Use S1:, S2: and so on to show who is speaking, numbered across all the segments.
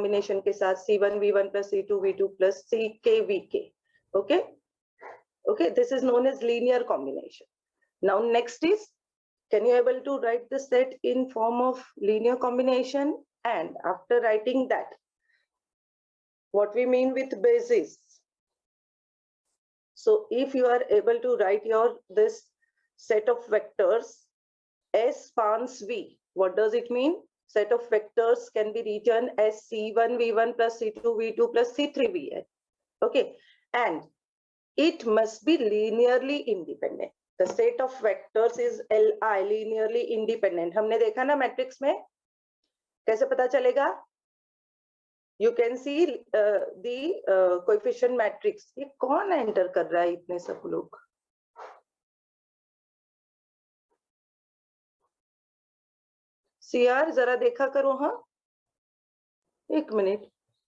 S1: Combination के साथ C1V1 plus C2V2 plus CKVK. Okay, okay, this is known as linear combination. Now next is, can you able to write the set in form of linear combination? And after writing that, what we mean with basis? So if you are able to write this set of vectors S spans V, what does it mean? Set of vectors can be written as C1V1 plus C2V2 plus C3Vn. Okay, and it must be linearly independent. The set of vectors is Li, linearly independent. हमने देखा ना matrix में, कैसे पता चलेगा? You can see the coefficient matrix. ये कौन enter कर रहा है इतने सब लोग? CR जरा देखा करो. हाँ, एक मिनट,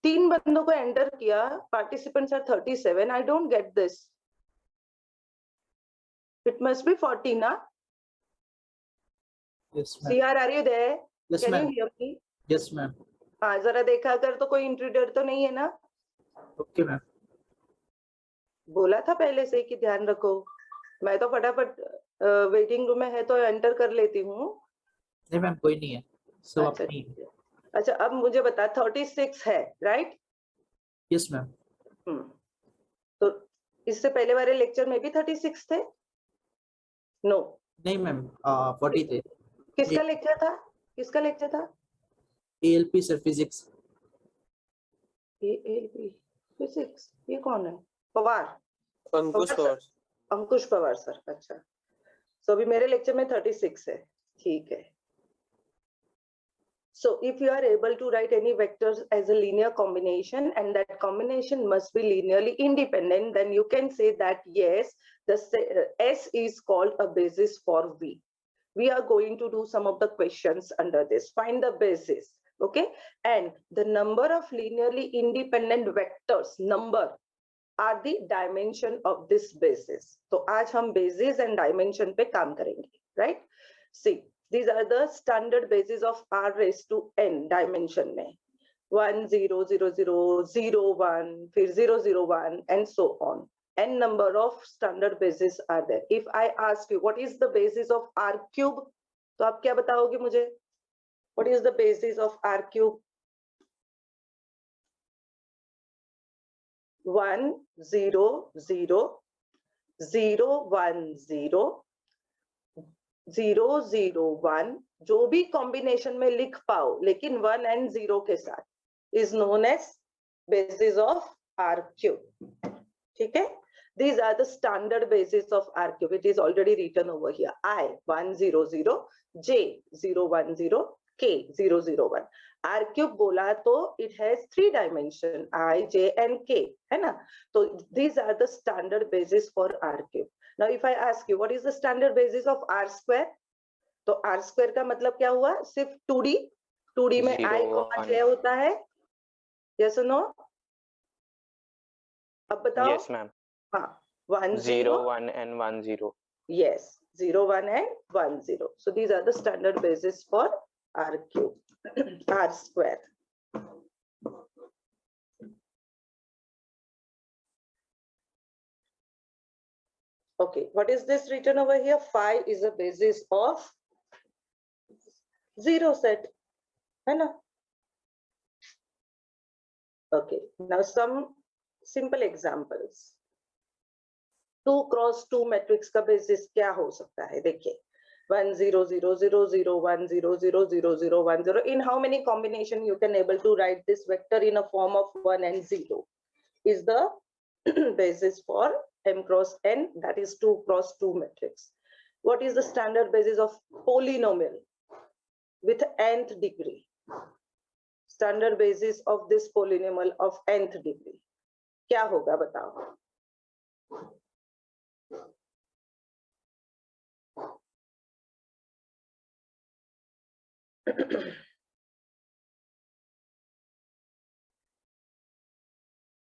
S1: 3 बंदों को एंटर किया. Participants are 37. I don't get this. It must be 40 ना?
S2: Yes, ma'am.
S1: CR, are you there?
S2: Yes,
S1: Can
S2: ma'am.
S1: you hear me?
S2: Yes, ma'am.
S1: हाँ, जरा देखा कर. तो कोई इंट्रूडर तो नहीं है ना?
S2: Okay, ma'am.
S1: बोला था पहले से कि ध्यान रखो. मैं तो फटाफट वेटिंग रूम में है तो एंटर कर लेती हूँ.
S2: नहीं मैम, कोई नहीं है, सब
S1: अच्छा,
S2: अपनी.
S1: अच्छा, अब मुझे बता, 36 है, राइट?
S2: Yes ma'am.
S1: तो इससे पहले वाले लेक्चर में भी 36 थे? नो,
S2: नहीं मैम, 40 थे.
S1: किसका लेक्चर था? किसका लेक्चर था?
S2: ALP sir, physics.
S1: ALP physics, ये कौन है? पवार,
S3: अंकुश पवार.
S1: अंकुश पवार सर. अच्छा, तो अभी मेरे लेक्चर में 36 है. ठीक है. So if you are able to write any vectors as a linear combination and that combination must be linearly independent, then you can say that yes, the S is called a basis for V. We are going to do some of the questions under this. Find the basis, okay? And the number of linearly independent vectors, number, are the dimension of this basis. So आज हम basis and dimension पे काम करेंगे, right? See, these are the standard bases of R raised to n dimension में. 1 0 0 0 0 1 फिर 0 0 1 and so on. N number of standard bases are there. If I ask you what is the basis of R cube, तो आप क्या बताओगे मुझे? What is the basis of R cube? 1 0 0 0 1 0 0 0 1, जो भी combination में लिख पाओ लेकिन 1 and 0 के साथ, is known as basis of R cube. ठीक है? These are the standard basis of R cube. It is already written over here. I 1 0 0, J 0 1 0, K 0 0 1. R cube बोला तो it has 3 dimensions, I, J and K, है ना? तो these are the standard basis for R cube. Now if I ask you what is the standard basis of R square, तो R square का मतलब क्या हुआ? सिर्फ 2D, 2D में I को J होता है. Yes or no? अब बताओ.
S3: Yes ma'am.
S1: हाँ, 1
S3: 0 1 and 1 0.
S1: Yes, 0 1 and 1 0. So these are the standard basis for R cube, R square. Okay, what is this written over here? Phi is a basis of 0 set, है ना? Okay, now some simple examples. 2 cross 2 matrix का basis क्या हो सकता है? देखिए, 1 0 0 0 0 1 0 0 0 0 1 0. In how many combination you can able to write this vector in a form of 1 and 0? Is the basis for M cross N, that is 2 cross 2 matrix. What is the standard basis of polynomial with nth degree? Standard basis of this polynomial of nth degree. क्या होगा बताओ?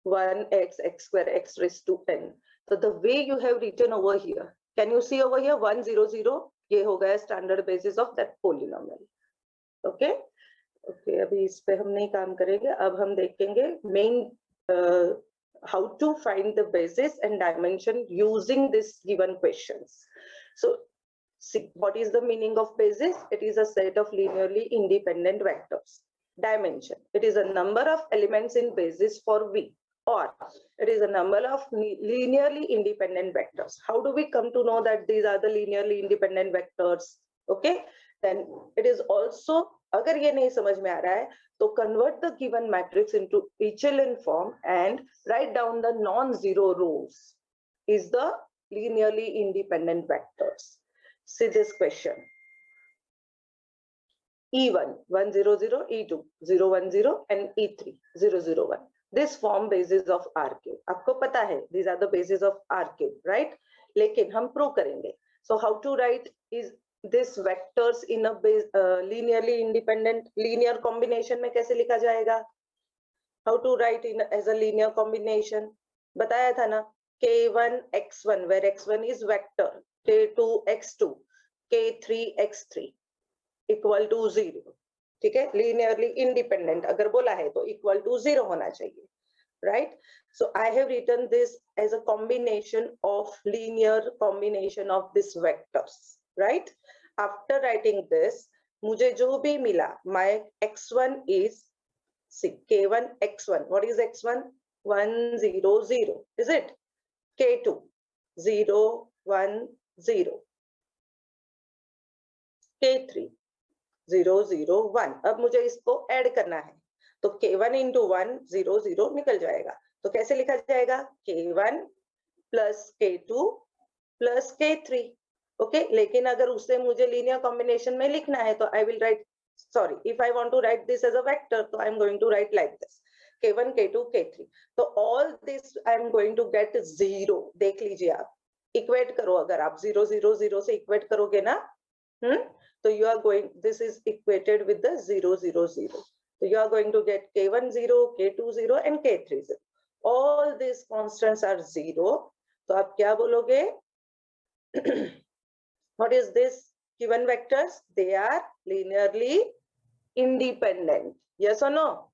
S1: One x square x raised to n. So the way you have written over here, can you see over here 1 0 0? ये हो गया standard basis of that polynomial. Okay. Okay, अभी इस पे हम नहीं काम करेंगे. अब हम देखेंगे main how to find the basis and dimension using this given questions. So see, what is the meaning of basis? It is a set of linearly independent vectors. Dimension, it is a number of elements in basis for V, or it is a number of linearly independent vectors. How do we come to know that these are the linearly independent vectors? Okay, then it is also, अगर ये नहीं समझ में आ रहा है तो convert the given matrix into echelon form and write down the non-zero rows is the linearly independent vectors. See this question. E1 100, E2 010 and E3 001. This form basis of R cube. आपको पता है these are the bases of R cube, right? लेकिन हम prove करेंगे. So how to write is this vectors in a linearly independent linear combination में कैसे लिखा जाएगा? How to write in as a linear combination? बताया था ना, K1 x1 where x1 is vector, K2 x2, K3 x3 equal to 0. ठीक है, linearly independent अगर बोला है तो equal to 0 होना चाहिए, right? So I have written this as a combination of linear combination of these vectors, right? After writing this, मुझे जो भी मिला, my x1 is, see, K1 x1. What is x1? 1 0 0. Is it? K2 0 1 0. K3 0 0 1. अब मुझे इसको add करना है तो K1 into 1 0 0 निकल जाएगा. तो कैसे लिखा जाएगा? K1 plus K2 plus K3. Okay, लेकिन अगर उससे मुझे लीनियर कॉम्बिनेशन में लिखना है तो I will write, sorry, if I want to write this as a vector तो I am going to write like this K1 K2 K3. तो all this I am going to get 0. देख लीजिए आप, equate करो, अगर आप 0 0 0 से equate करोगे ना, तो you are going, this is equated with the 0 0 0. So you are going to get K1 0, K2 0 and K3 0. All these constants are 0. तो आप क्या बोलोगे? What is this given vectors? They are linearly independent. Yes or no?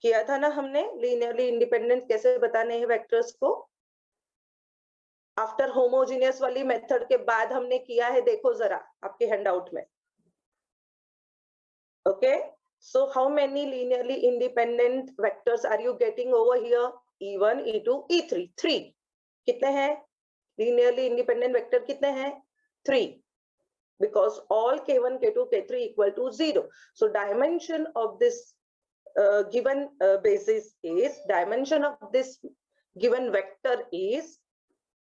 S1: किया था ना हमने linearly independent कैसे बताने हैं vectors को? आफ्टर होमोजीनियस वाली मेथड के बाद हमने किया है, देखो जरा आपके हैंडआउट में. Okay, so how many linearly independent vectors are you getting over here? E1 E2 E3. 3. कितने हैं linearly independent vector? कितने हैं? 3. because all K1 K2 K3 equal to 0. So dimension of this given basis is, dimension of this given vector is,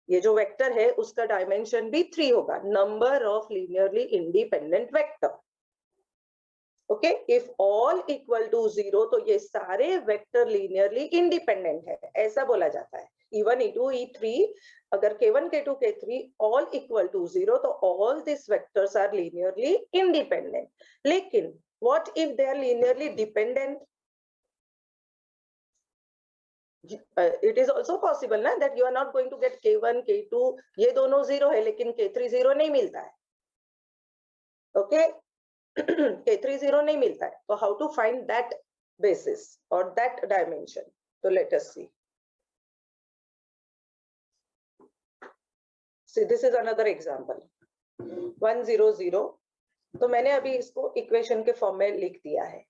S1: ये जो vector है उसका dimension भी 3 होगा, number of linearly independent vector. Okay, if all equal to 0 तो ये सारे vector linearly independent है, ऐसा बोला जाता है. E1 E2 E3, अगर K1 K2 K3 all equal to 0 तो all this vectors are linearly independent. लेकिन what if they are linearly dependent? It is also possible ना that you are not going to get K1 K2, ये दोनों 0 है लेकिन K3 0 नहीं मिलता है. ओके, K3 0 नहीं मिलता है, तो how to find that basis or that dimension? तो let us see. See, this is another example. 1 0 0. तो मैंने अभी इसको इक्वेशन के फॉर्म में लिख दिया है.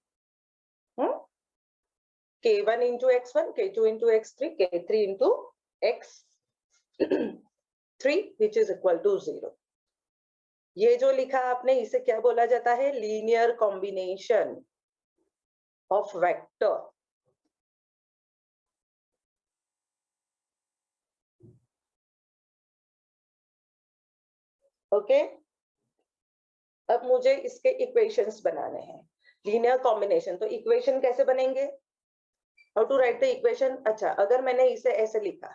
S1: K1 into x1, K2 into x3, K3 into x3, which is equal to 0. ये जो लिखा आपने, इसे क्या बोला जाता है? Linear combination of vector. Okay, अब मुझे इसके इक्वेशंस बनाने हैं. लीनियर कॉम्बिनेशन, तो इक्वेशन कैसे बनेंगे? How to write the equation? अच्छा, अगर मैंने इसे ऐसे लिखा,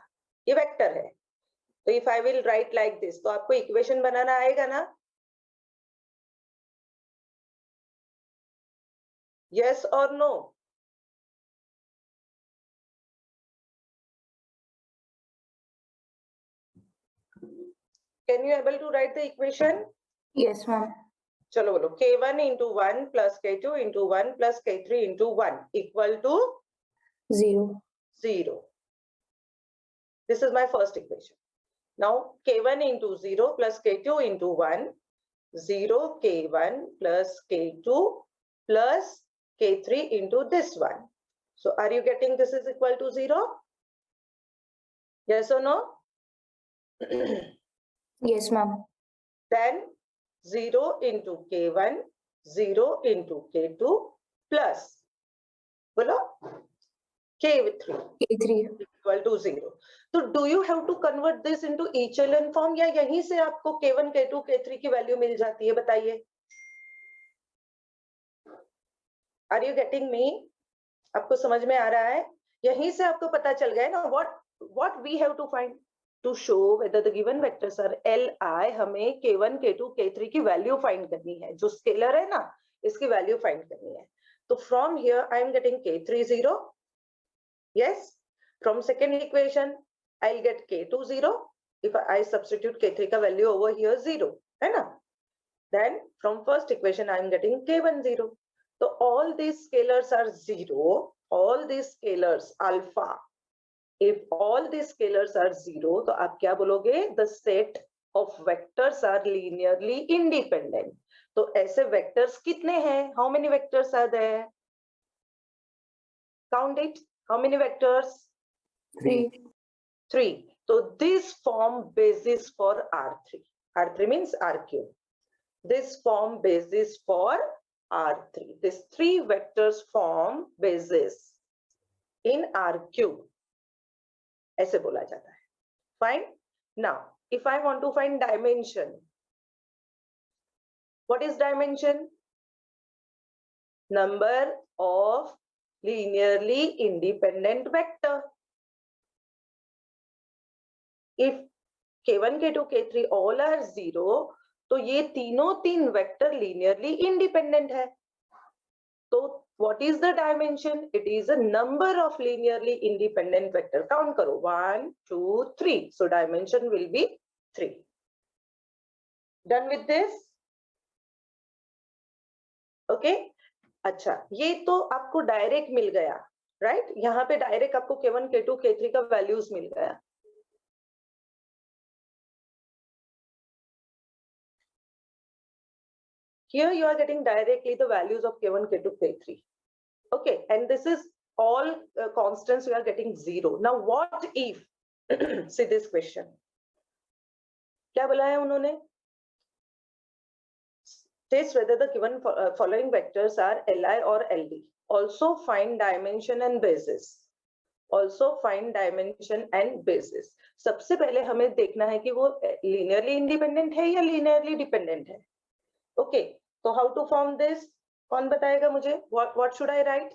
S1: ये वेक्टर है, तो if I will right like this, तो आपको इक्वेशन बनाना आएगा ना? यस और no? Can you able to write the equation?
S4: Yes, ma'am.
S1: चलो बोलो k1 into 1 plus k2 into 1 plus k3 into 1 equal to
S4: 0.
S1: 0. This is my first equation. Now k1 into 0 plus k2 into 1, 0 k1 plus k2 plus k3 into this one. So are you getting this is equal to 0? Yes or no?
S4: Yes, ma'am.
S1: Then 0 into k1, 0 into k2 plus बोलो k3
S4: K3.
S1: equal to 0. So do you have to convert this into echelon form या यहीं से आपको k1, k2, k3 की value मिल जाती है? बताइए. Are you getting me? आपको समझ में आ रहा है? यहीं से आपको पता चल गया ना what we have to find to show whether the given vectors are Li. हमें k1, k2, k3 की वैल्यू फाइंड करनी है. जो स्केलर है ना, इसकी वैल्यू फाइंड करनी है. तो from here I am getting k3 0. Yes. From second equation I'll get k2 0. If I substitute k3 का value over here 0, है ना? Then from first equation I am getting k1 0. So all these scalars are 0. All these scalars alpha. If all these scalars are 0, तो आप क्या बोलोगे? The set of vectors are linearly independent. तो ऐसे vectors कितने हैं? How many vectors are there? Count it. How many vectors?
S4: 3.
S1: 3. So this form basis for R3. R3 means R cube. This form basis for R3. These 3 vectors form basis in R cube. ऐसे बोला जाता है. Fine. Now, if I want to find dimension, what is dimension? Number of linearly independent vector. If k1, k2, k3 all are 0, तो ये तीनों तीन vector linearly independent है. तो what is the dimension? It is a number of linearly independent vector. Count करो 1, 2, 3. So dimension will be 3. Done with this? Okay. अच्छा, ये तो आपको डायरेक्ट मिल गया, राइट? यहाँ पे डायरेक्ट आपको k1, k2, k3 का वैल्यूज मिल गया. Here you are getting directly the values of k1, k2, k3. Okay, and this is all constants, you are getting 0. Now what if, see this question. क्या बोला है उन्होंने? Test whether the given following vectors are Li or Ld. Also find dimension and basis. Also find dimension and basis. सबसे पहले हमें देखना है कि वो linearly independent है या linearly dependent है. Okay, so how to form this? कौन बताएगा मुझे? What should I write?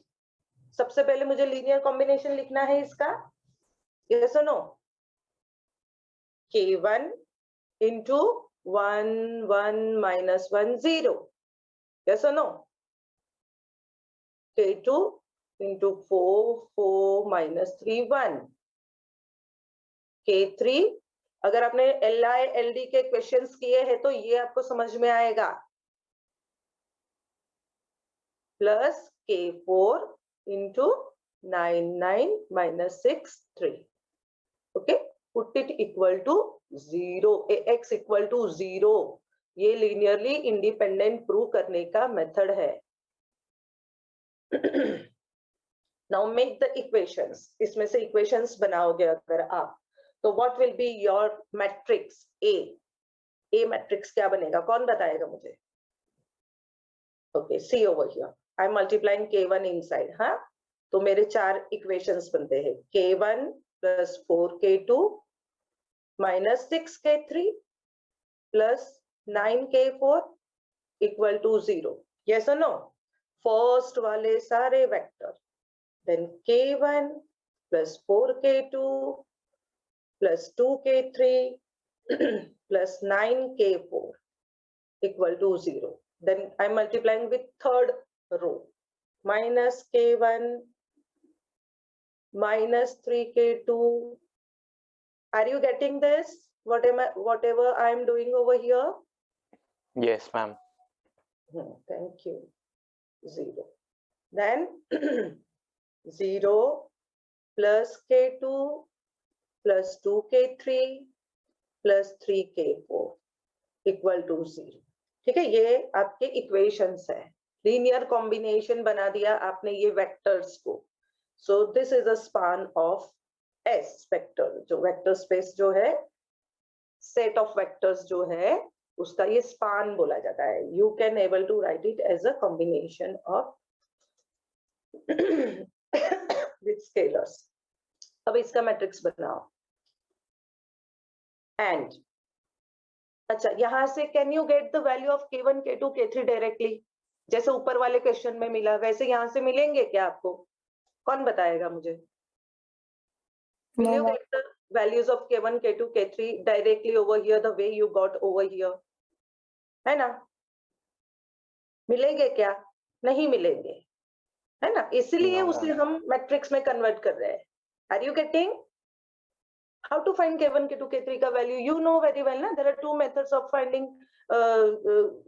S1: सबसे पहले मुझे linear combination लिखना है इसका. Yes or no? K1 into 1, 1 minus 1, 0. Yes or no? K2 into 4, 4 minus 3, 1. K3, अगर आपने Li, Ld के क्वेश्चंस किए हैं तो ये आपको समझ में आएगा. Plus K4 into 9, 9 minus 6, 3. Okay, put it equal to 0. Ax equal to 0. ये linearly independent prove करने का method है. Now make the equations. इसमें से equations बनाओगे अगर आप, तो what will be your matrix A? A matrix क्या बनेगा? कौन बताएगा मुझे? Okay, see over here. I'm multiplying K1 inside, हाँ? तो मेरे 4 equations बनते हैं. K1 plus 4K2 minus 6K3 plus 9K4 equal to 0. Yes or no? First वाले सारे vector. Then K1 plus 4K2 plus 2K3 plus 9K4 equal to 0. Then I'm multiplying with third row. Minus K1 minus 3K2. Are you getting this? Whatever I am doing over here?
S3: Yes, ma'am.
S1: Thank you. 0. Then 0 plus K2 plus 2K3 plus 3K4 equal to 0. ठीक है, ये आपके equations है. Linear combination बना दिया आपने ये vectors को. सो this is a span of S vector. जो वेक्टर स्पेस जो है, सेट ऑफ वेक्टर्स जो है, उसका ये स्पान बोला जाता है. You can able to write it as a combination of with scalars. अब इसका मैट्रिक्स बनाओ. एंड अच्छा, यहां से can you get the value of K1, K2, K3 directly, जैसे ऊपर वाले क्वेश्चन में मिला वैसे यहां से मिलेंगे क्या आपको? कौन बताएगा मुझे? Will you get the values of K1, K2, K3 directly over here the way you got over here? है ना? मिलेंगे क्या? नहीं मिलेंगे, है ना? इसलिए
S3: No,
S1: उसे
S3: ma'am.
S1: हम मैट्रिक्स में कन्वर्ट कर रहे हैं. Are you getting? How to find K1, K2, K3 का value? You know very well, na? There are two methods of finding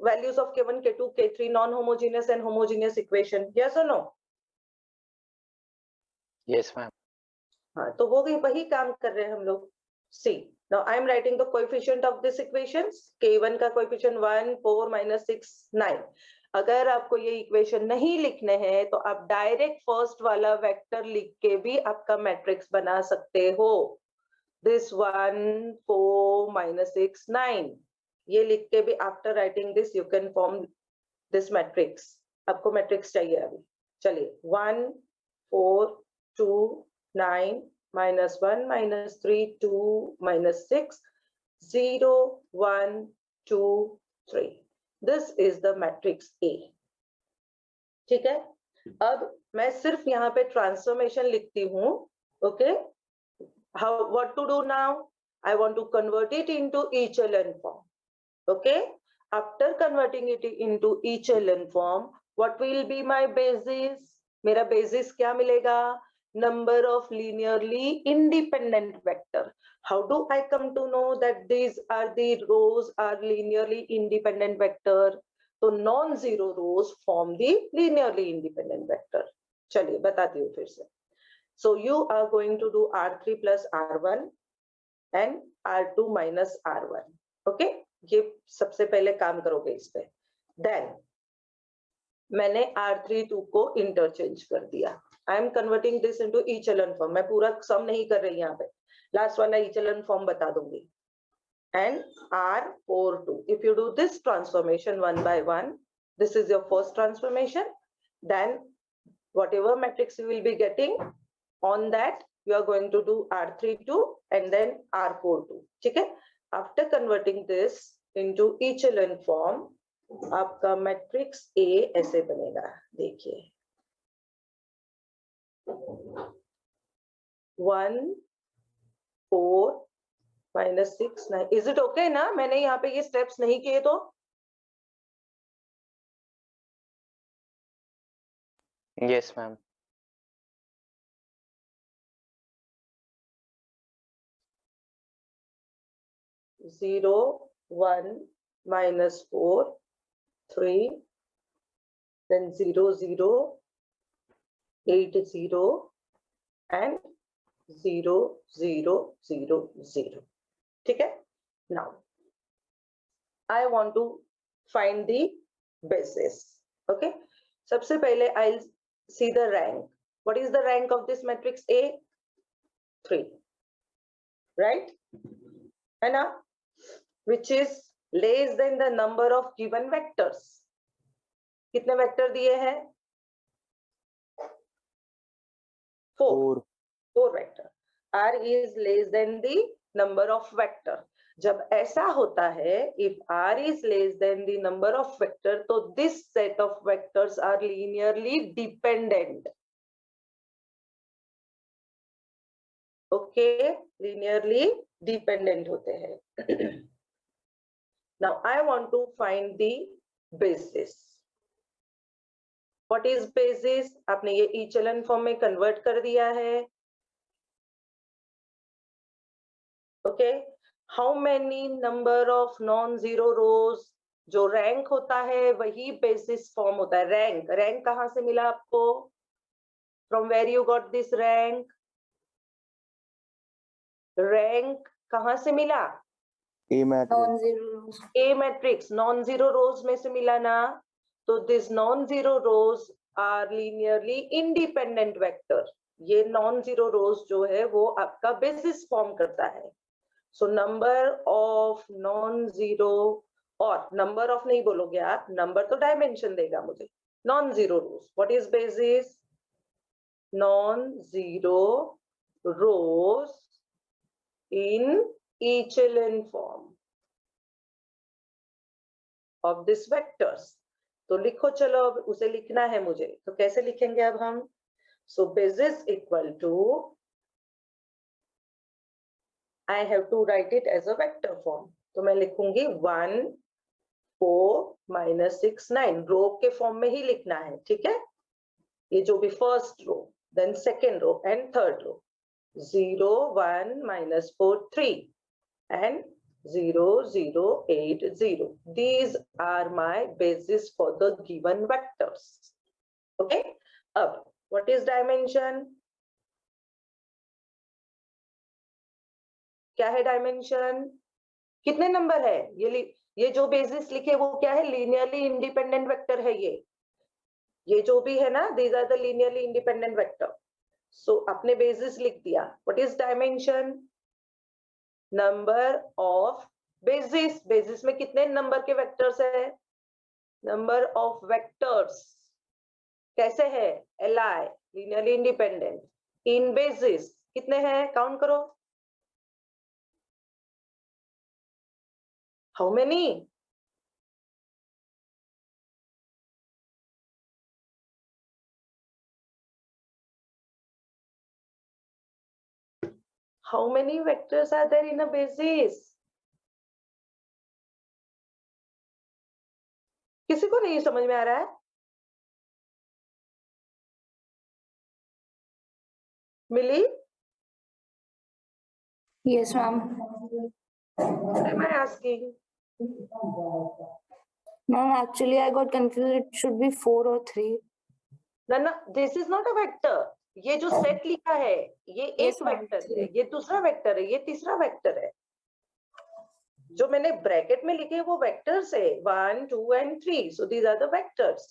S1: values of K1, K2, K3, non-homogeneous and homogeneous equation. Yes or no?
S3: Yes, ma'am.
S1: हाँ, तो वो वही काम कर रहे हैं हम लोग. See, now I am writing the coefficient of this equations. K1 का coefficient 1, 4, -6, 9. अगर आपको ये इक्वेशन नहीं लिखने हैं तो आप डायरेक्ट फर्स्ट वाला वेक्टर लिख के भी आपका मैट्रिक्स बना सकते हो. This 1, 4, -6, 9. ये लिख के भी after writing this you can form this matrix. आपको मैट्रिक्स चाहिए अभी. चलिए 1, 4, 2, 9, -1, -3, 2, -6, 0, 1, 2, 3. This is the matrix A. ठीक है. अब मैं सिर्फ यहाँ पे ट्रांसफॉर्मेशन लिखती हूँ. Okay. How, what to do now? I want to convert it into echelon form. Okay. After converting it into echelon form, what will be my basis? मेरा basis क्या मिलेगा? Number of linearly independent vector. How do I come to know that these are the rows are linearly independent vector? तो non-zero rows form the linearly independent vector. चलिए बताती हूँ फिर से. So you are going to do R3 plus R1 and R2 minus R1. Okay? ये सबसे पहले काम करोगे इस पे. Then मैंने R32 को इंटरचेंज कर दिया. I am converting this into echelon form. मैं पूरा सम नहीं कर रही यहाँ पे. लास्ट वाला echelon form बता दूंगी. And R42. If you do this transformation one by one, this is your first transformation. Then whatever matrix you will be getting, on that you are going to do R32 and then R42. ठीक है. After converting this into echelon form, आपका matrix A ऐसे बनेगा. देखिए 1, 4, -6, 9. Is it okay ना? मैंने यहाँ पे ये स्टेप्स नहीं किए तो?
S3: Yes, ma'am.
S1: Zero, 1, -4, 3, then 0, 0, 8, 0, and 0, 0, 0, 0. ठीक है. Now I want to find the basis. Okay. सबसे पहले I'll see the rank. What is the rank of this matrix A? 3. Right? है ना? Which is less than the number of given vectors. कितने vector दिए हैं? 4. 4 vector. R is less than the number of vector. जब ऐसा होता है, if R is less than the number of vector, तो this set of vectors are linearly dependent. Okay, linearly dependent होते हैं. Now I want to find the basis. What is basis? आपने ये echelon form में convert कर दिया है. Okay, how many number of non-zero rows जो रैंक होता है वही बेसिस फॉर्म होता है। रैंक, रैंक कहाँ से मिला आपको? From where you got this rank? Rank कहाँ से मिला?
S3: A matrix.
S4: Non-zero rows.
S1: A matrix, non zero rows में से मिला ना। तो this non zero rows are linearly independent vector. ये नॉन जीरो रोज जो है वो आपका बेसिस फॉर्म करता है। So number of non zero, और नंबर ऑफ नहीं बोलोगे आप, नंबर तो डायमेंशन देगा मुझे। Non zero rows, what is basis? Non zero rose in echelon form of this vectors। तो लिखो, चलो अब उसे लिखना है मुझे, तो कैसे लिखेंगे अब हम? So basis equal to, I have to write it as a vector form. तो मैं लिखूंगी 1 4 6 9, रो के फॉर्म में ही लिखना है, ठीक है? ये जो भी first row, then second row and third row. 0 1 -4 3 and 0 0 8 0. These are my basis for the given vectors. Okay. Ab what is dimension? क्या है dimension? कितने नंबर है? ये जो बेसिस लिखे वो क्या है? लीनियरली इंडिपेंडेंट वेक्टर है ये जो भी है ना, these are the linearly independent vector. So अपने बेसिस लिख दिया। What is dimension? Number of basis. Basis में कितने नंबर के वेक्टर्स है? नंबर ऑफ वेक्टर्स कैसे है? Li, linearly independent. इन बेसिस कितने हैं? काउंट करो। How many? How many vectors are there in a basis? किसी को नहीं समझ में आ रहा है? मिली?
S4: Yes, ma'am.
S1: What am I asking?
S4: Ma'am, actually, I got confused. It should be 4 or 3.
S1: No, this is not a vector. ये जो set लिखा है ये
S4: Yes,
S1: एक
S4: ma'am.
S1: वेक्टर है, ये दूसरा वेक्टर है, ये तीसरा वेक्टर है। जो मैंने ब्रैकेट में लिखे वो वेक्टर्स है 1 2 and 3. So these are the vectors.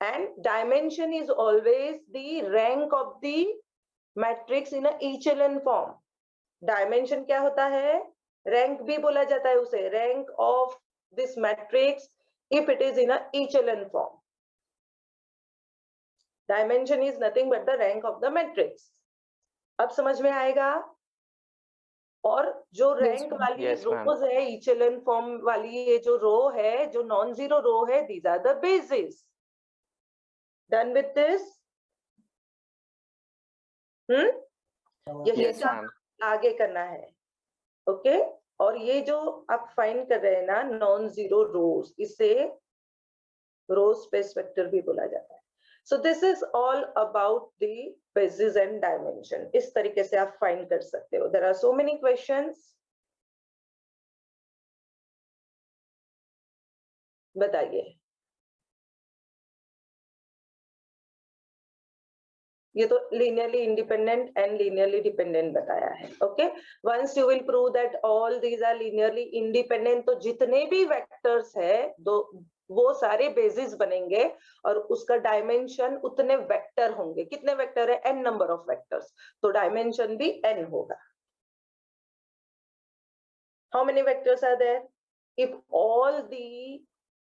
S1: And dimension is always the rank of the matrix in a echelon form. Dimension क्या होता है? Rank भी बोला जाता है उसे, rank of this matrix if it is in a echelon form. Dimension is nothing but the rank of the matrix. अब समझ में आएगा? और जो रैंक वाली
S3: Yes, ma'am.
S1: रोज है, echelon form वाली ये जो रो है, जो नॉन जीरो रो है, these are the bases. Done with this? यही
S3: Yes,
S1: काम
S3: ma'am.
S1: आगे करना है, ओके? और ये जो आप फाइंड कर रहे हैं ना, नॉन जीरो रोज, इसे रो स्पेस वेक्टर भी बोला जाता है। So this is all about the basis and dimension. इस तरीके से आप फाइंड कर सकते हो। There are so many questions. बताइए। ये तो linearly independent and linearly dependent बताया है, okay? Once you will prove that all these are linearly independent, तो जितने भी वेक्टर्स है वो सारे बेसिस बनेंगे और उसका डायमेंशन उतने वेक्टर होंगे। कितने वेक्टर है? n नंबर ऑफ वेक्टर्स, तो डायमेंशन भी n होगा। How many vectors are there? If all the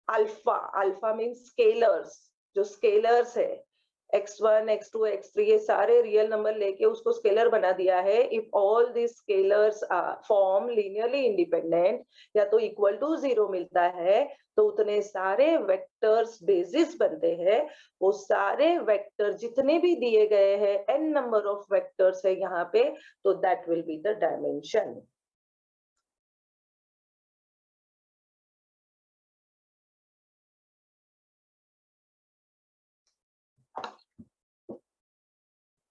S1: alpha means scalars, जो स्केलर्स है x1 x2 x3 ये सारे रियल नंबर लेके उसको स्केलर बना दिया है। If all this scalars form linearly independent, या तो इक्वल टू 0 मिलता है, तो उतने सारे वेक्टर्स बेसिस बनते हैं। वो सारे वेक्टर जितने भी दिए गए हैं, n नंबर ऑफ वेक्टर्स है यहाँ पे, तो that will be the dimension.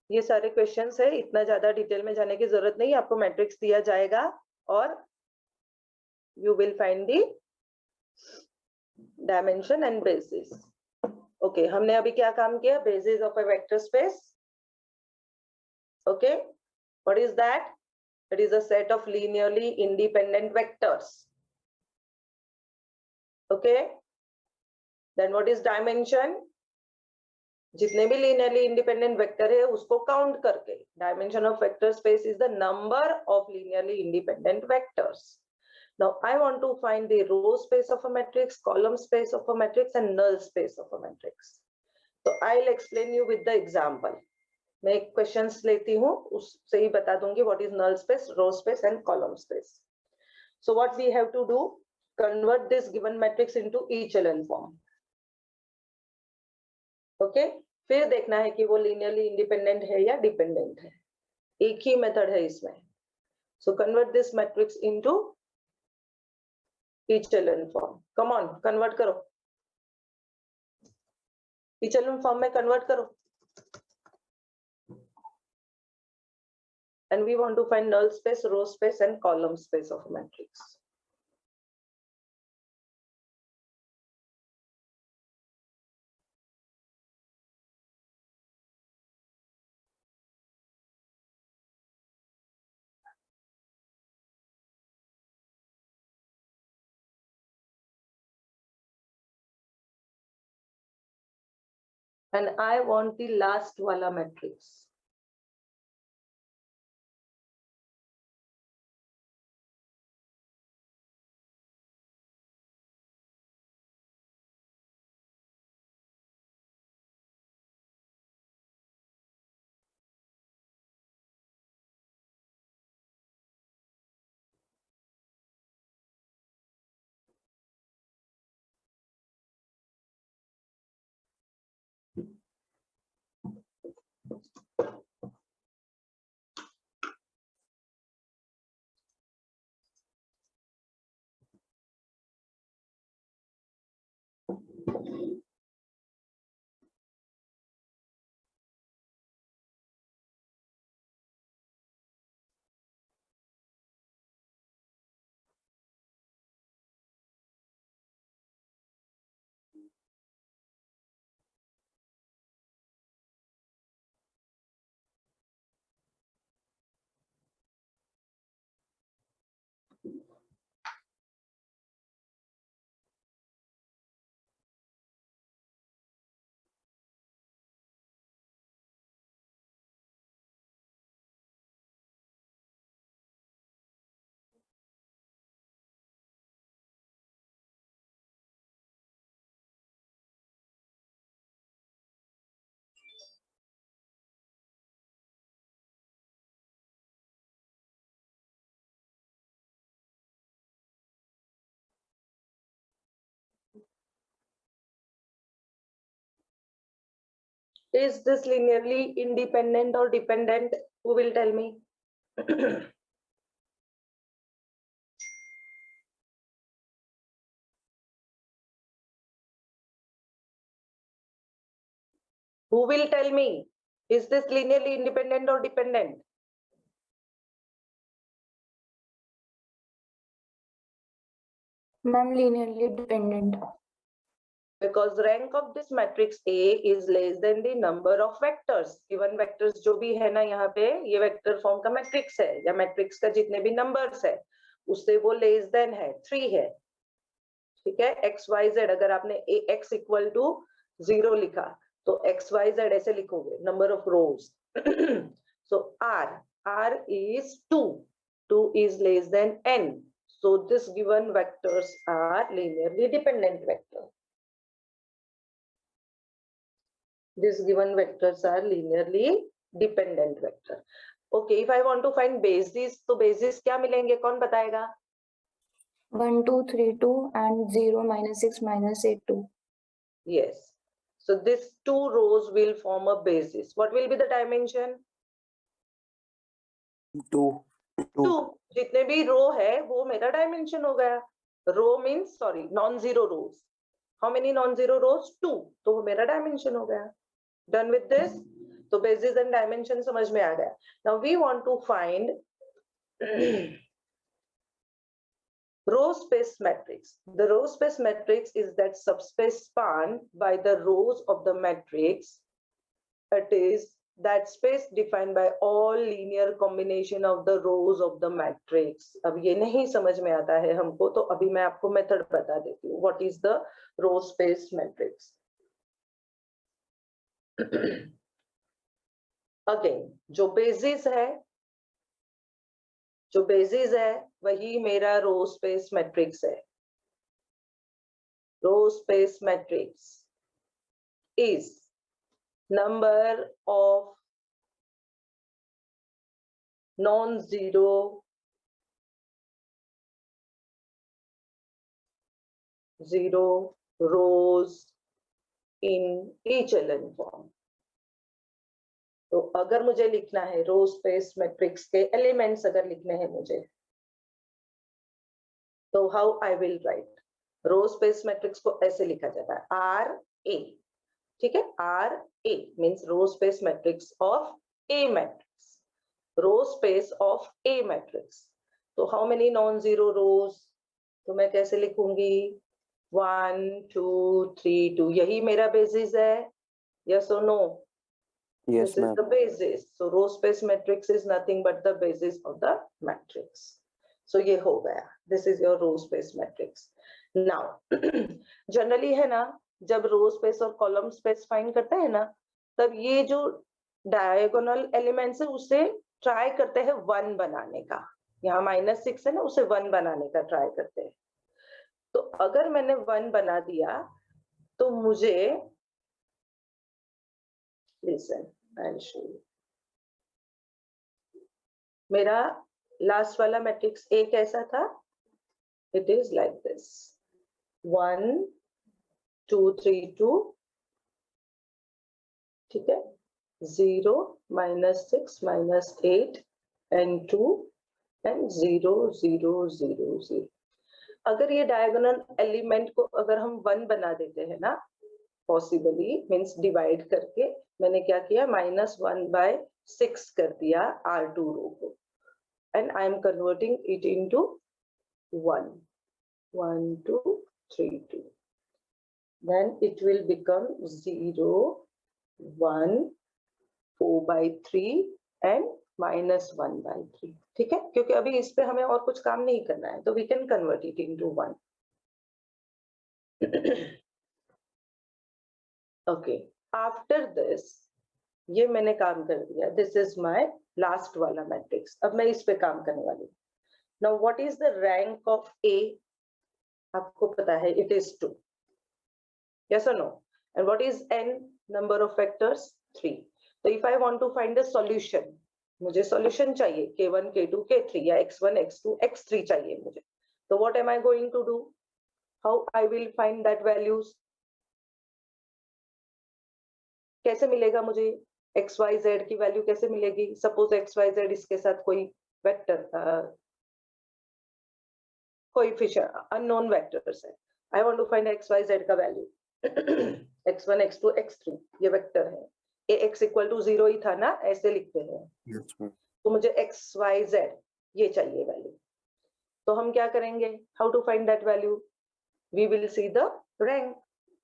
S1: ये सारे क्वेश्चंस है, इतना ज्यादा डिटेल में जाने की जरूरत नहीं। आपको मैट्रिक्स दिया जाएगा और you will find the dimension and bases. Okay, हमने अभी क्या काम किया? Basis of a vector space. Okay, what is that? It is a set of linearly independent vectors. Okay, then what is dimension? जितने भी linearly independent vector है उसको count करके. Dimension of vector space is the number of linearly independent vectors. Now I want to find the row space of a matrix, column space of a matrix and null space of a matrix. So I'll explain you with the example. मैं एक questions लेती हूँ, उससे ही बता दूंगी what is null space, row space and column space. So what we have to do? Convert this given matrix into echelon form. Okay, फिर देखना है कि वो लीनियरली इंडिपेंडेंट है या डिपेंडेंट है. एक ही मेथड है इसमें. So convert this matrix into echelon form. Come on, convert करो. echelon फॉर्म में कन्वर्ट करो. And we want to find null space, row space and column space of matrix. And I want the last wala matrix. Is this linearly independent or dependent? Who will tell me? Who will tell me? Is this linearly independent or dependent?
S4: Ma'am, linearly dependent.
S1: Because rank of this matrix A is less than the number of vectors. Given vectors जो भी है ना यहाँ पे, ये vector form का matrix है या matrix का जितने भी numbers है, उससे वो less than है, 3 है. ठीक है, x y z. अगर आपने x equal to 0 लिखा तो x y z ऐसे लिखोगे, number of rows. So r is 2. 2 is less than n. So this given vectors are linearly dependent vector. These given vectors are linearly dependent vector. Okay, if I want to find basis, तो basis क्या मिलेंगे? कौन बताएगा?
S4: 1, 2, 3, 2 and 0, -6, -8, 2.
S1: Yes. So these 2 rows will form a basis. What will be the dimension?
S2: 2.
S1: 2. जितने भी रो है वो मेरा dimension हो गया. Row means sorry, non-zero rows. How many non-zero rows? 2. तो वो मेरा dimension हो गया. Done with this? तो basis and dimension समझ में आ गया. Now we want to find row space matrix. The row space matrix is that subspace spanned by the rows of the matrix. It is that space defined by all linear combination of the rows of the matrix. अब ये नहीं समझ में आता है हमको, तो अभी मैं आपको मेथड बता देती हूँ. What is the row space matrix? Again, जो basis है वही मेरा रो स्पेस मैट्रिक्स है. Row space matrix is number of non-zero rows in echelon form. तो अगर मुझे लिखना है रो स्पेस मैट्रिक्स के एलिमेंट्स अगर लिखने हैं मुझे, तो how I will write. Row space matrix को ऐसे लिखा जाता है आर ए. ठीक है, R A means row space matrix of a matrix. Row space of a matrix. तो how many non zero rows, तो मैं कैसे लिखूंगी 1 2 3 2. यही मेरा बेसिस है. यस और no?
S5: Yes,
S1: This is
S5: ma'am.
S1: the basis. So row space matrix is nothing but the basis of the matrix. So ये हो गया. This is your row space matrix. Now generally है ना, जब row space और column space find करते हैं ना, तब ये जो diagonal elements है उसे try करते हैं 1 बनाने का. यहाँ -6 है ना, उसे 1 बनाने का try करते हैं. तो अगर मैंने 1 बना दिया तो मुझे listen, I'll show you. मेरा लास्ट वाला मैट्रिक्स ए कैसा था? It is like this. 1 2 3 2. ठीक है, 0 -6 -8 and 2 and 0 0 0 0. अगर ये डायगोनल एलिमेंट को अगर हम 1 बना देते हैं ना, पॉसिबली मीन्स डिवाइड करके, मैंने क्या किया -1/6 कर दिया R2 रो को, and I am converting it into 1 1 2 3 2. Then it will become 0 1 4/3 and -1/3. ठीक है, क्योंकि अभी इस पे हमें और कुछ काम नहीं करना है, तो we can convert it into 1. Okay, after this ये मैंने काम कर दिया. दिस इज माय लास्ट वाला मैट्रिक्स. अब मैं इस पे काम करने वाली हूँ. Now what is the rank of A? आपको पता है इट इज 2. यस और no? And what is N? Number of vectors 3. तो if I want to find the solution, मुझे सॉल्यूशन चाहिए k1 k2 k3 या x1 x2 x3 चाहिए मुझे. तो what am I going to do? How I will find that values? कैसे मिलेगा मुझे एक्स वाई जेड की वैल्यू? कैसे मिलेगी? सपोज एक्स वाई जेड इसके साथ कोई वेक्टर कोएफिशिएंट अननोन वेक्टर्स है. I want to find X Y Z का वैल्यू. x1 x2 x3 ये वेक्टर है. ए x = 0 ही था ना, ऐसे लिखते हैं.
S5: Yes, ma'am.
S1: तो मुझे एक्स वाई जेड ये चाहिए वैल्यू. तो हम क्या करेंगे? How to find that value? We will see the rank.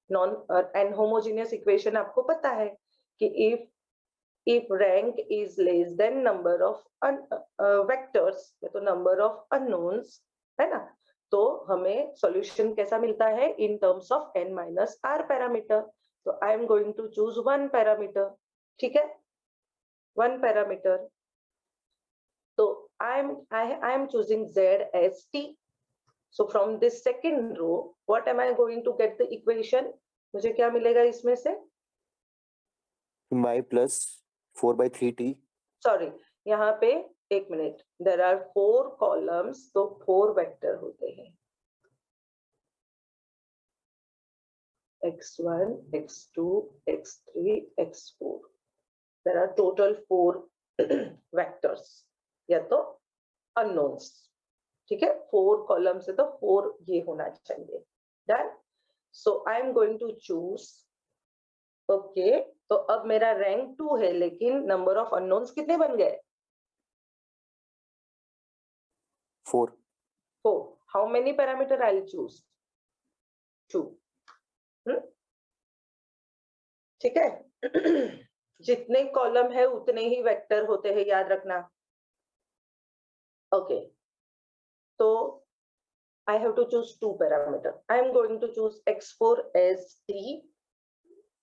S1: Non and homogeneous equation आपको पता है कि if rank is less than number of vectors, तो number of unknowns है ना, तो हमें सॉल्यूशन कैसा मिलता है? in terms of n minus r parameter. तो I am going to choose 1 parameter. ठीक है, 1 पैरामीटर. तो I am choosing z as t. So from this second row, what am I going to get the equation? मुझे क्या मिलेगा इसमें से?
S5: Y plus 4/3t.
S1: Sorry, यहाँ पे एक मिनट. There are 4 columns, तो 4 वेक्टर होते हैं. x1, x2, x3, x4. There are total 4 vectors. या तो unknowns. ठीक है, 4 कॉलम से तो 4 ये होना चाहिए. Done. So I am going to choose. Okay, तो अब मेरा रैंक 2 है, लेकिन नंबर ऑफ अननोन्स कितने बन गए?
S5: 4.
S1: how many parameter I'll choose? 2. ठीक है. जितने कॉलम है उतने ही वेक्टर होते हैं, याद रखना. ओके, तो I have to choose 2 parameter. I am going to choose x4 as t,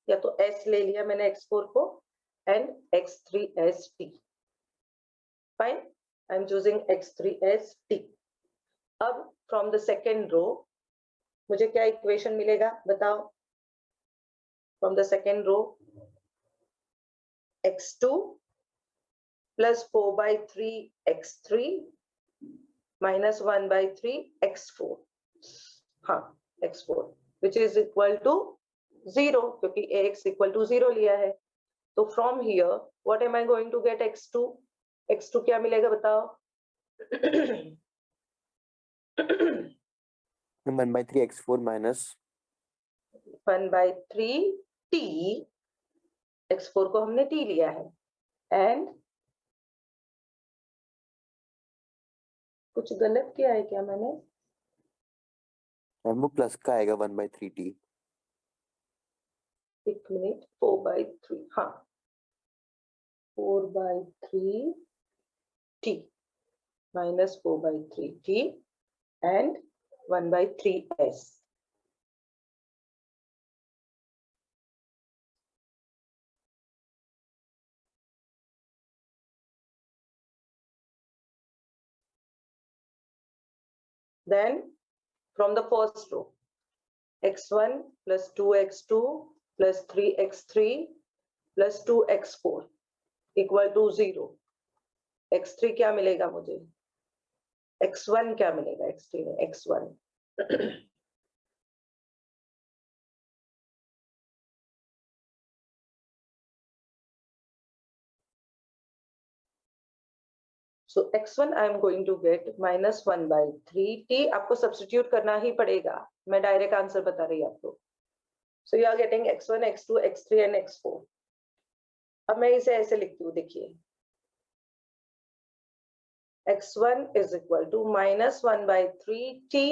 S1: या तो s ले लिया मैंने x4 को, and x3 as t. Fine, I am choosing x3 as t. अब from the second row मुझे क्या इक्वेशन मिलेगा बताओ? From the second row, x2 plus 4/3 x3 minus 1/3 x4. हाँ, x4 which is equal to 0 क्योंकि ax equal to 0 लिया है. तो from here what am I going to get? x2. x2 क्या मिलेगा बताओ?
S5: 1/3 x4 minus
S1: 1/3 t. x4 को हमने t लिया है, and कुछ गलत किया है क्या मैंने?
S5: वो प्लस का आएगा 1/3 t.
S1: एक मिनट, 4/3, हाँ 4/3 t minus 4/3 t and 1/3 s. Then from the first row, x1 plus 2x2 plus 3x3 plus 2x4 equal to 0. x3 क्या मिलेगा मुझे? x1 क्या मिलेगा? x3 में x1 so x1 I am going to get minus 1/3 t. आपको substitute करना ही पड़ेगा, मैं डायरेक्ट आंसर बता रही हूँ आपको. so you are getting x1 x2 x3 and x4. अब मैं इसे ऐसे लिखती हूँ, देखिए x1 is equal to minus 1/3 t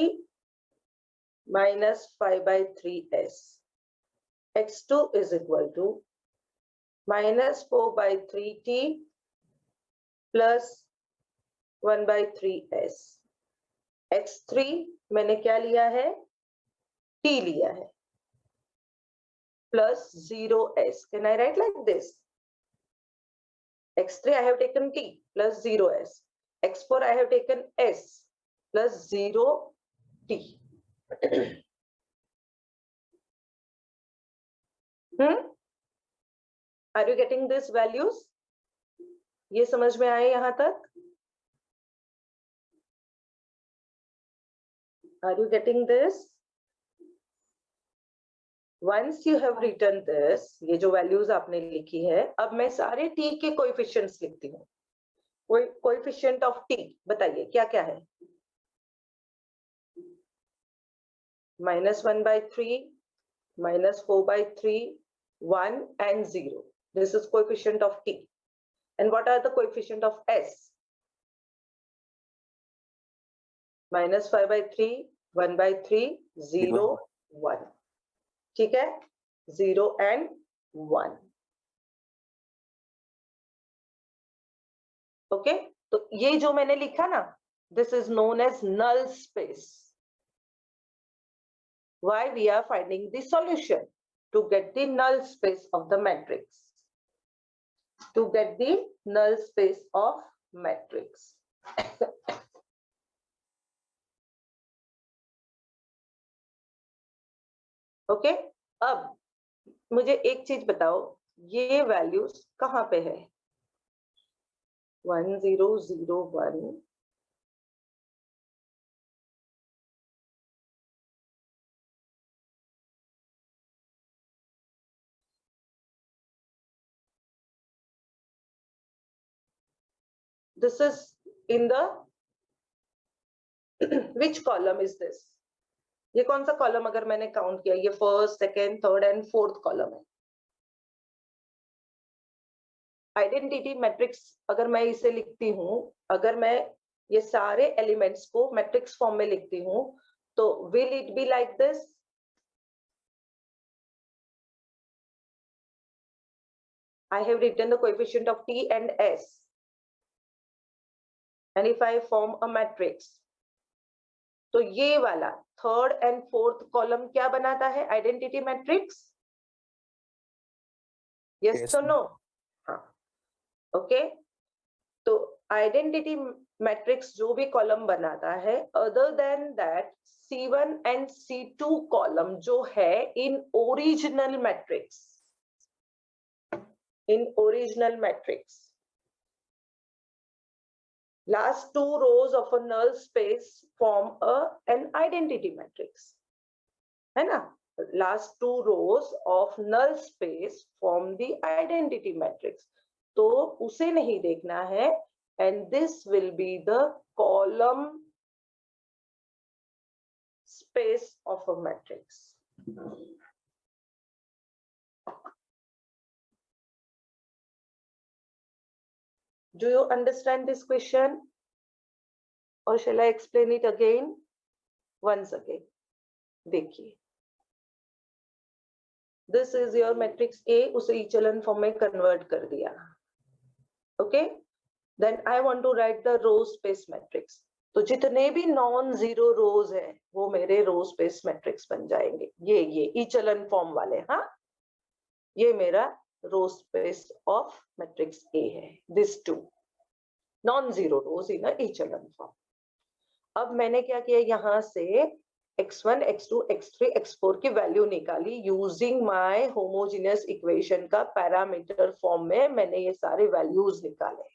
S1: minus 5/3 s. x2 is equal to minus 4/3 t plus 1/3 s. x3 मैंने क्या लिया है? t लिया है, plus 0 s. Can I write like this? x3 I have taken t plus 0 s. x4 I have taken s plus 0 t. Are you getting these values? ये समझ में आए यहाँ तक? Are you getting this? Once you have written this, ये जो values आपने लिखी है, अब मैं सारे t के coefficients लिखती हूँ. Coefficient of t बताइए क्या क्या है? minus 1/3, minus 4/3, 1 and 0. This is coefficient of t. And what are the coefficient of s? minus 5/3, 1/3, 0, 1. ठीक है? 0 and 1. Okay? तो ये जो मैंने लिखा ना, this is known as null space. Why we are finding the solution? To get the null space of the matrix. To get the null space of matrix. Okay, अब मुझे एक चीज बताओ, ये वैल्यूज कहाँ पे है? 1 0 0 1. This is in the which column is this? ये कौन सा कॉलम अगर मैंने काउंट किया, ये first, second, third and fourth column है. आइडेंटिटी मैट्रिक्स अगर मैं इसे लिखती हूँ, अगर मैं ये सारे एलिमेंट्स को मैट्रिक्स फॉर्म में लिखती हूँ, तो will it be like this? I have written the coefficient of T and S. And if I form a matrix, तो ये वाला थर्ड एंड फोर्थ कॉलम क्या बनाता है? Identity matrix? यस और नो? हाँ, ओके। तो आइडेंटिटी मैट्रिक्स जो भी कॉलम बनाता है, other than that C1 and C2 column जो है in original matrix, in original matrix, last two rows of a null space form an identity matrix, है ना? Last two rows of null space form the identity matrix. तो उसे नहीं देखना है, and this will be the column space of a matrix. Do you understand this question? Or shall I explain it again? Once again. देखिए. This is your matrix A, उसे echelon form में convert कर दिया. Okay? Then I want to write the row space matrix. तो जितने भी non-zero rows है, वो मेरे row space matrix बन जाएंगे. ये echelon form वाले, हाँ? ये मेरा row space of matrix A है. This two non-zero rows in a echelon form. अब मैंने क्या किया, यहाँ से x1, x2, x3, x4 की वैल्यू निकाली यूजिंग माय होमोजेनियस इक्वेशन का पैरामीटर फॉर्म में मैंने ये सारे वैल्यूज निकाले.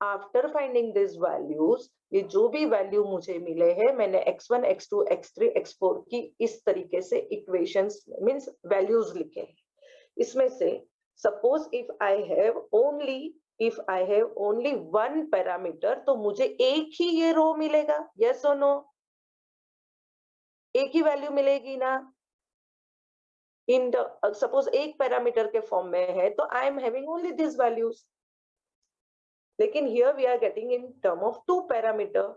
S1: आफ्टर फाइंडिंग दिस वैल्यूज, ये जो भी वैल्यू मुझे मिले हैं, मैंने x1, x2, x3, x4 की इस तरीके से इक्वेशंस मींस वैल्यूज लिखे. इसमें से suppose if I have only one parameter, तो मुझे एक ही ये रो मिलेगा. yes or no? एक ही वैल्यू मिलेगी ना? इन सपोज एक पैरामीटर के फॉर्म में है तो I am having only this values. लेकिन here we are getting in term of two parameter,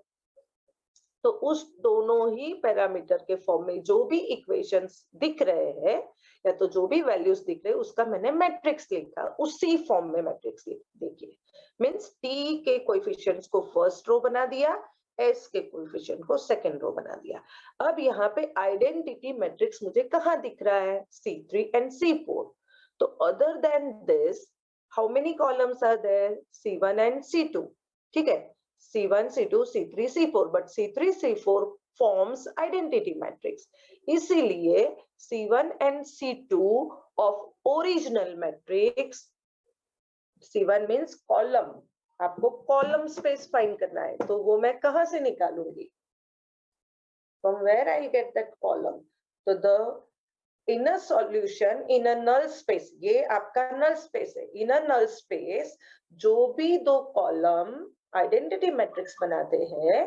S1: तो उस दोनों ही पैरामीटर के फॉर्म में जो भी इक्वेशंस दिख रहे हैं या तो जो भी वैल्यूज दिख रहे हैं उसका मैंने मैट्रिक्स लिखा, उसी फॉर्म में मैट्रिक्स लिख. देखिए मींस टी के कोएफिशिएंट्स को फर्स्ट रो बना दिया, एस के कोएफिशिएंट को सेकंड रो बना दिया. अब यहाँ पे आइडेंटिटी मैट्रिक्स मुझे कहाँ दिख रहा है? C3 and C4. तो other than this how many columns are there? C1 and C2. ठीक है, C1, C2, C3, C4, but C3, C4 forms identity matrix. इसीलिए C1 and C2 of original matrix, C1 means column, आपको column space find करना है, तो वो मैं कहाँ से निकालूंगी? From where I get that column? तो the inner solution in a null space, ये आपका null space है. In a null space जो भी दो column आइडेंटिटी मैट्रिक्स बनाते हैं,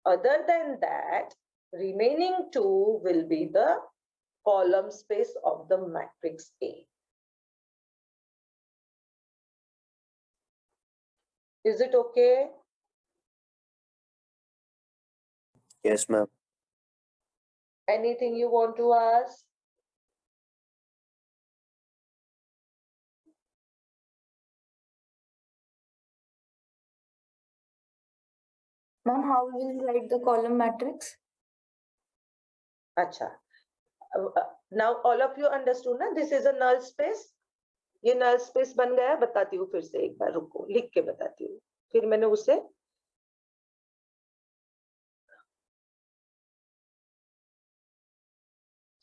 S1: other than that remaining two will be the column space of the matrix A. Is it okay?
S5: Yes, ma'am.
S1: Anything you want to ask?
S4: Ma'am, how will you write the column matrix?
S1: अच्छा, now all of you understood ना? This is a null space. ये null space बन गया. बताती हूँ फिर से एक बार, रुको लिख के बताती हूँ. फिर मैंने उसे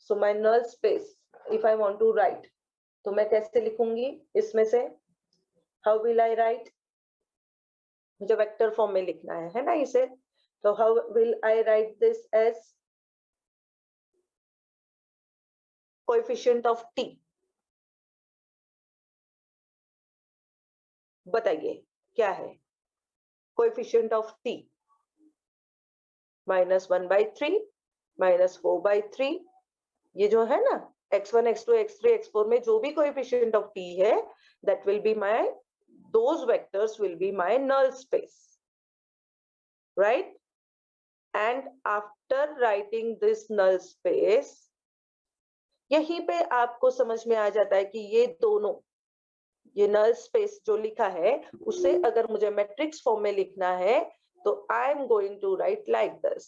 S1: so my null space if I want to write, तो मैं कैसे लिखूंगी इसमें से? How will I write? मुझे वेक्टर फॉर्म में लिखना है ना इसे. तो how will I write this as coefficient of T? बताइए क्या है coefficient of T? -1/3 -4/3. ये जो है ना x1, x2, x3, x4 में जो भी coefficient of T है, that will be my, those vectors will be my null space. right? And after writing this null space, यहीं पे आपको समझ में आ जाता है कि ये दोनों, ये नल स्पेस जो लिखा है उसे अगर मुझे मैट्रिक्स फॉर्म में लिखना है तो I am going to write like this,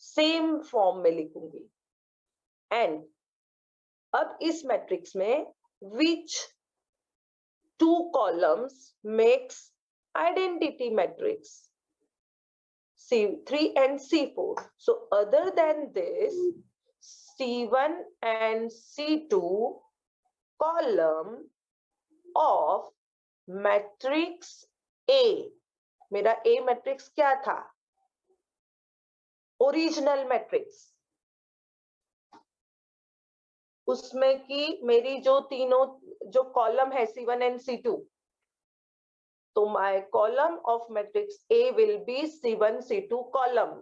S1: same form में लिखूंगी. एंड अब इस मैट्रिक्स में which two columns makes identity matrix C3 and C4. So other than this, C1 and C2 column of matrix A. मेरा A matrix क्या था? Original matrix. उसमें की मेरी जो तीनों जो कॉलम है C1 and C2, so my column of matrix A will be C1, C2 column,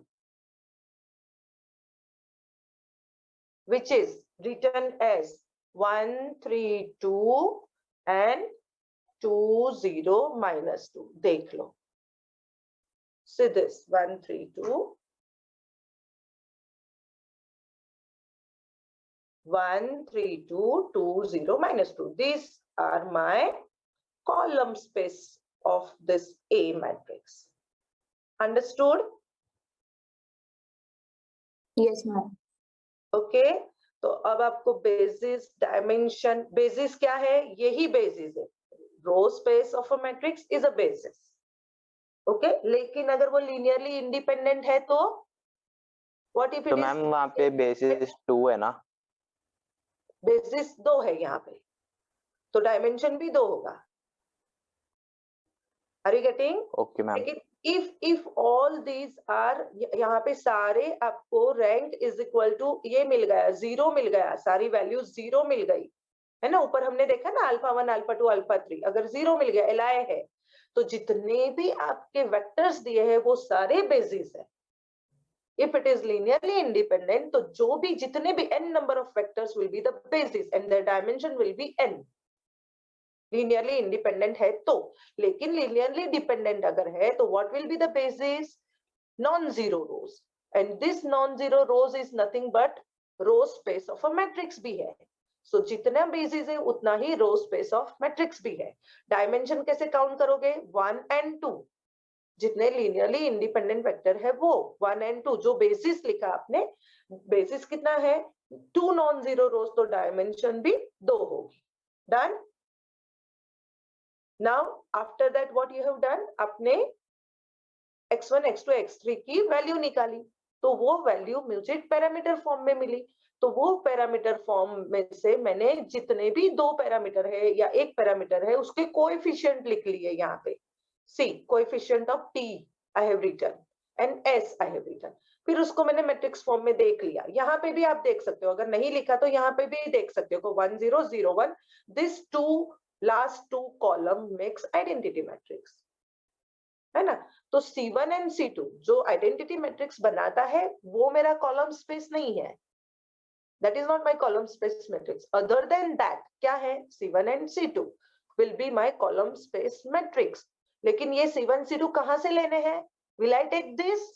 S1: which is written as 1, 3, 2 and 2, 0, minus 2. देख लो. See this 1, 3, 2. 1, 3, 2, 2, 0, minus 2. These are my column space of this A matrix. Understood?
S4: Yes, ma'am.
S1: Okay. तो अब आपको basis, dimension, basis क्या है? यही basis है. Row space of a matrix is a basis. Okay, लेकिन अगर वो लीनियरली इंडिपेंडेंट है तो व्हाट इफ इट
S3: तो
S1: इज?
S3: मैम वहाँ पे बेसिस 2 है ना?
S1: बेसिस 2 है यहाँ पे, तो डायमेंशन भी 2 होगा. Are you getting?
S3: Okay ma'am.
S1: लेकिन if all these are, यहाँ पे सारे आपको रैंक इज इक्वल टू ये मिल गया, 0 मिल गया, सारी वैल्यू 0 मिल गई है ना. ऊपर हमने देखा ना अल्फा 1, अल्फा 2, अल्फा 3, अगर 0 मिल गया, li है, तो जितने भी आपके वेक्टर्स दिए हैं वो सारे बेसिस है. If it is linearly independent, तो जो भी जितने भी n number of vectors will be the basis and their dimension will be n. Linearly independent है तो. लेकिन लीनियरली डिपेंडेंट अगर है तो what will be the basis? Non zero rows. And this non zero rows is nothing but row space of a matrix भी है. सो जितना बेसिस है उतना ही रो स्पेस ऑफ मैट्रिक्स भी है. डायमेंशन कैसे काउंट करोगे? 1 and 2. जितने लीनियरली इंडिपेंडेंट वेक्टर है वो 1 and 2. जो बेसिस लिखा आपने, बेसिस कितना है? 2 नॉन जीरो रोज, तो डायमेंशन भी 2 होगी. Done. Now after that what you have done, आपने x1, x2, x3 की वैल्यू निकाली, तो वो वैल्यू मुझे पैरामीटर फॉर्म में मिली. तो वो पैरामीटर फॉर्म में से मैंने जितने भी 2 पैरामीटर है या 1 पैरामीटर है उसके कोएफिशिएंट लिख लिए यहाँ पे. C coefficient of t I have written and s I have written. फिर उसको मैंने मैट्रिक्स फॉर्म में देख लिया. यहाँ पे भी आप देख सकते हो, अगर नहीं लिखा तो यहाँ पे भी देख सकते हो. 1, 0, 0, 1. This 2 last 2 column makes identity matrix, है ना. तो C1 and C2 जो identity matrix बनाता है वो मेरा column space नहीं है. That is not my column space matrix. Other than that क्या है? C1 and C2 will be my column space matrix. लेकिन ये C1, C2 कहाँ से लेने हैं? Will I take this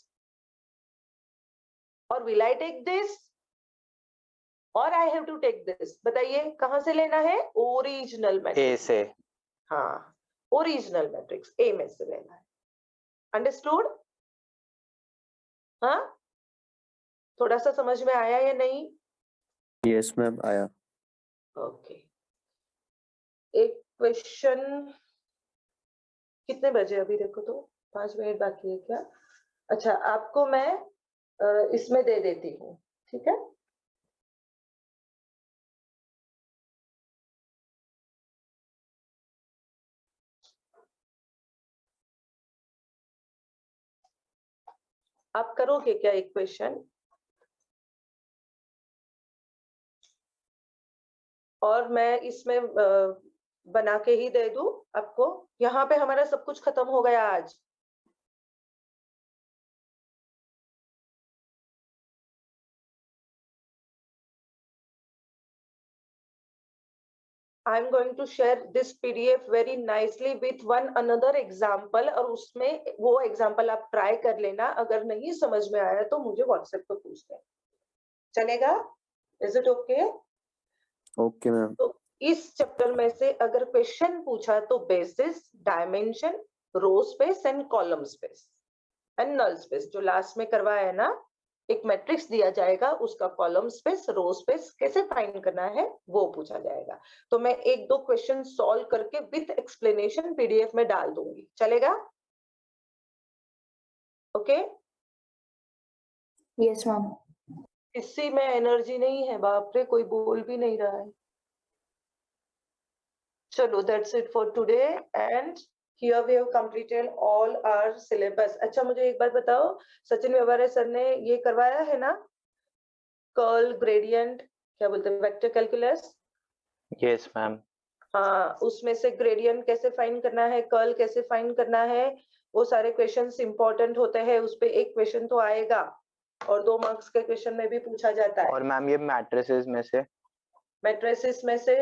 S1: or will I take this और I have to take this? बताइए कहां से लेना है? ओरिजिनल
S3: ए
S1: मैट्रिक्स
S3: से.
S1: हाँ, ओरिजिनल मैट्रिक्स ए में से लेना है. अंडरस्टूड? हाँ, थोड़ा सा समझ में आया या नहीं?
S5: यस मैम, आया.
S1: ओके. एक क्वेश्चन. कितने बजे अभी? देखो तो 5 मिनट बाकी है क्या? अच्छा, आपको मैं इसमें दे देती हूँ, ठीक है. आप करोगे क्या एक क्वेश्चन? और मैं इसमें बना के ही दे दूं आपको. यहाँ पे हमारा सब कुछ खत्म हो गया आज. I'm going to share this PDF very nicely with one another example, और उसमें वो example आप try कर लेना. अगर नहीं समझ में आया तो मुझे WhatsApp पर पूछ लें. चलेगा? Is it okay?
S5: Okay, ma'am.
S1: तो इस चैप्टर में से अगर क्वेश्चन पूछा तो basis, dimension, row space and column space and null space, जो लास्ट में करवाया है ना, एक मैट्रिक्स दिया जाएगा, उसका कॉलम स्पेस, रो स्पेस कैसे फाइंड करना है वो पूछा जाएगा. तो मैं एक दो क्वेश्चन सॉल्व करके विथ एक्सप्लेनेशन पीडीएफ में डाल दूंगी. चलेगा? ओके?
S4: Yes, ma'am.
S1: इसी में एनर्जी नहीं है, बाप रे, कोई बोल भी नहीं रहा है. चलो, that's it for today and here we have completed all our syllabus. अच्छा, मुझे एक बात बताओ, सचिन व्यवहारे सर ने ये करवाया है ना, कर्ल, ग्रेडियंट, क्या बोलते हैं, वेक्टर कैलकुलस?
S3: Yes, ma'am.
S1: हाँ, उसमें से ग्रेडियंट कैसे फाइंड करना है, कर्ल कैसे फाइंड करना है, वो सारे क्वेश्चंस इंपॉर्टेंट होते हैं. उस पे एक क्वेश्चन तो आएगा और 2 मार्क्स के क्वेश्चन में भी पूछा जाता है.
S3: और मैम ये मैट्रिसेस में से
S1: मैट्रिसेस में से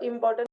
S1: इंपॉर्टेंट